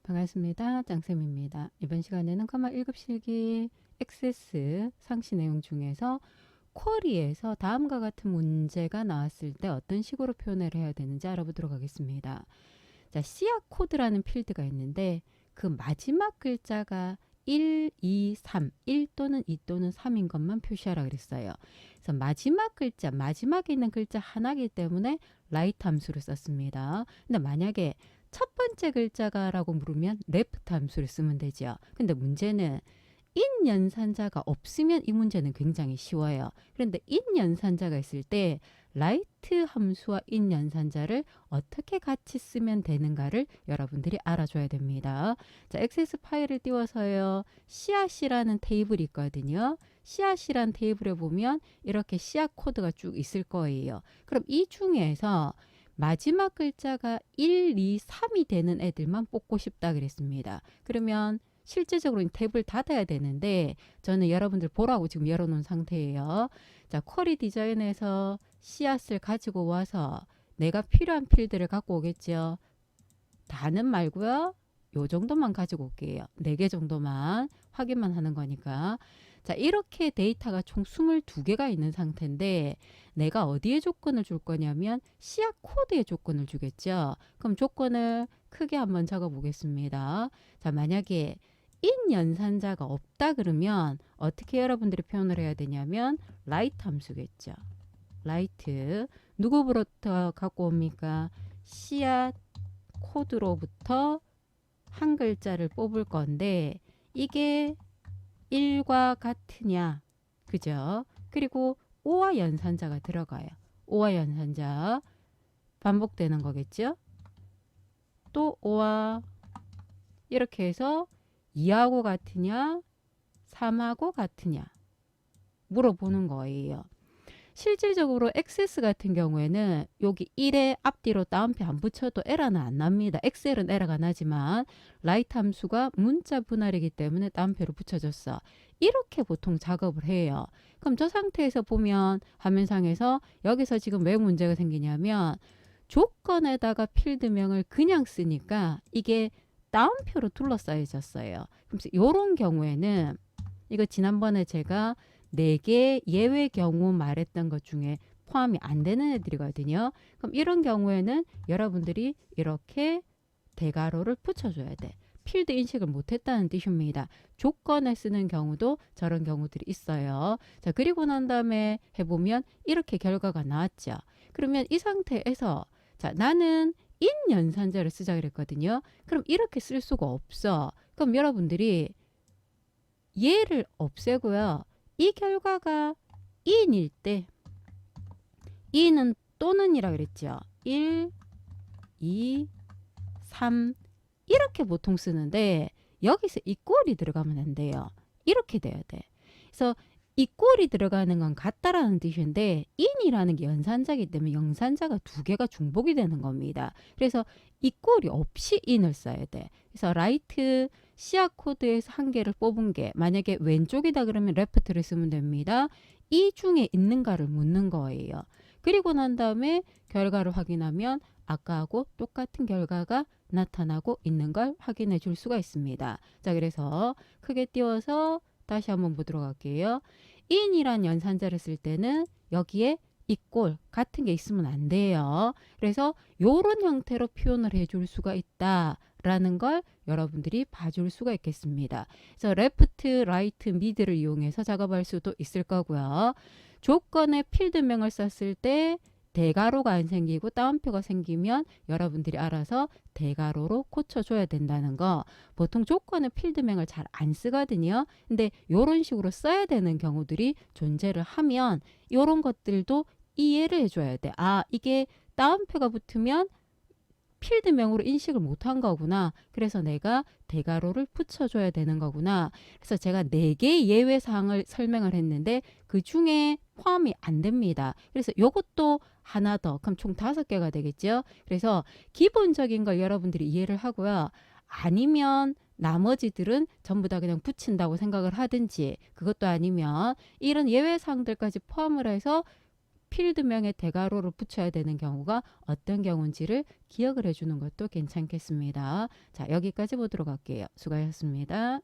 반갑습니다. 짱쌤입니다. 이번 시간에는 커마 1급 실기 액세스 상시 내용 중에서 쿼리에서 다음과 같은 문제가 나왔을 때 어떤 식으로 표현을 해야 되는지 알아보도록 하겠습니다. 자, 씨앗 코드라는 필드가 있는데 그 마지막 글자가 1, 2, 3, 1 또는 2 또는 3인 것만 표시하라 그랬어요. 그래서 마지막 글자, 마지막에 있는 글자 하나이기 때문에 라이트 함수를 썼습니다. 근데 만약에 첫 번째 글자가 라고 물으면 레프트 함수를 쓰면 되죠. 근데 문제는 인 연산자가 없으면 이 문제는 굉장히 쉬워요. 그런데 인 연산자가 있을 때 라이트 함수와 인 연산자를 어떻게 같이 쓰면 되는가를 여러분들이 알아줘야 됩니다. 자, 액세스 파일을 띄워서요. 씨앗이라는 테이블이 있거든요. 씨앗이라는 테이블에 보면 이렇게 씨앗 코드가 쭉 있을 거예요. 그럼 이 중에서 마지막 글자가 1, 2, 3이 되는 애들만 뽑고 싶다 그랬습니다. 그러면 실제적으로 탭을 닫아야 되는데 저는 여러분들 보라고 지금 열어놓은 상태예요. 자, 쿼리 디자인에서 씨앗을 가지고 와서 내가 필요한 필드를 갖고 오겠죠. 다는 말고요. 요 정도만 가지고 올게요. 4개 정도만 확인만 하는 거니까. 자, 이렇게 데이터가 총 22개가 있는 상태인데 내가 어디에 조건을 줄 거냐면 씨앗 코드에 조건을 주겠죠. 그럼 조건을 크게 한번 적어 보겠습니다. 자, 만약에 인 연산자가 없다 그러면 어떻게 여러분들이 표현을 해야 되냐면 라이트 함수겠죠. 라이트 누구부터 갖고 옵니까? 씨앗 코드로부터 한 글자를 뽑을 건데 이게 1과 같으냐, 그죠? 그리고 오와 연산자가 들어가요. 오와 연산자 반복되는 거겠죠? 또 오와 이렇게 해서 2하고 같으냐 3하고 같으냐 물어보는 거예요. 실질적으로 액세스 같은 경우에는 여기 1에 앞뒤로 따옴표 안 붙여도 에러는 안 납니다. 엑셀은 에러가 나지만 라이트 함수가 문자 분할이기 때문에 따옴표를 붙여줬어. 이렇게 보통 작업을 해요. 그럼 저 상태에서 보면 화면상에서 여기서 지금 왜 문제가 생기냐면 조건에다가 필드명을 그냥 쓰니까 이게 따옴표로 둘러싸여졌어요. 그래서 이런 경우에는 이거 지난번에 제가 4개 예외 경우 말했던 것 중에 포함이 안 되는 애들이거든요. 그럼 이런 경우에는 여러분들이 이렇게 대괄호를 붙여줘야 돼. 필드 인식을 못했다는 뜻입니다. 조건에 쓰는 경우도 저런 경우들이 있어요. 자, 그리고 난 다음에 해보면 이렇게 결과가 나왔죠. 그러면 이 상태에서 자, 나는 인 연산자를 쓰자 그랬거든요. 그럼 이렇게 쓸 수가 없어. 그럼 여러분들이 얘를 없애고요. 이 결과가 2인일 때 2는 또는이라 그랬죠. 1, 2, 3 이렇게 보통 쓰는데 여기서 이 꼴이 들어가면 안 돼요. 이렇게 돼야 돼. 그래서 이 꼴이 들어가는 건 같다라는 뜻인데 인이라는 게 연산자이기 때문에 연산자가 2개가 중복이 되는 겁니다. 그래서 이 꼴이 없이 인을 써야 돼. 그래서 라이트 씨앗 코드에서 한 개를 뽑은 게 만약에 왼쪽이다 그러면 레프트를 쓰면 됩니다. 이 중에 있는가를 묻는 거예요. 그리고 난 다음에 결과를 확인하면 아까하고 똑같은 결과가 나타나고 있는 걸 확인해 줄 수가 있습니다. 자, 그래서 크게 띄워서 다시 한번 보도록 할게요. in이란 연산자를 쓸 때는 여기에 이꼴 같은 게 있으면 안 돼요. 그래서 이런 형태로 표현을 해줄 수가 있다라는 걸 여러분들이 봐줄 수가 있겠습니다. 그래서 left, right, mid를 이용해서 작업할 수도 있을 거고요. 조건에 필드명을 썼을 때 대괄호가 안 생기고 따옴표가 생기면 여러분들이 알아서 대괄호로 고쳐줘야 된다는 거. 보통 조건은 필드명을 잘 안 쓰거든요. 근데 이런 식으로 써야 되는 경우들이 존재를 하면 이런 것들도 이해를 해줘야 돼. 아, 이게 따옴표가 붙으면 필드명으로 인식을 못한 거구나. 그래서 내가 대괄호를 붙여줘야 되는 거구나. 그래서 제가 4개의 예외 사항을 설명을 했는데 그 중에 포함이 안 됩니다. 그래서 이것도 하나 더, 그럼 총 5개가 되겠죠. 그래서 기본적인 걸 여러분들이 이해를 하고요. 아니면 나머지들은 전부 다 그냥 붙인다고 생각을 하든지, 그것도 아니면 이런 예외 사항들까지 포함을 해서 필드명에 대괄호를 붙여야 되는 경우가 어떤 경우인지를 기억을 해주는 것도 괜찮겠습니다. 자, 여기까지 보도록 할게요. 수고하셨습니다.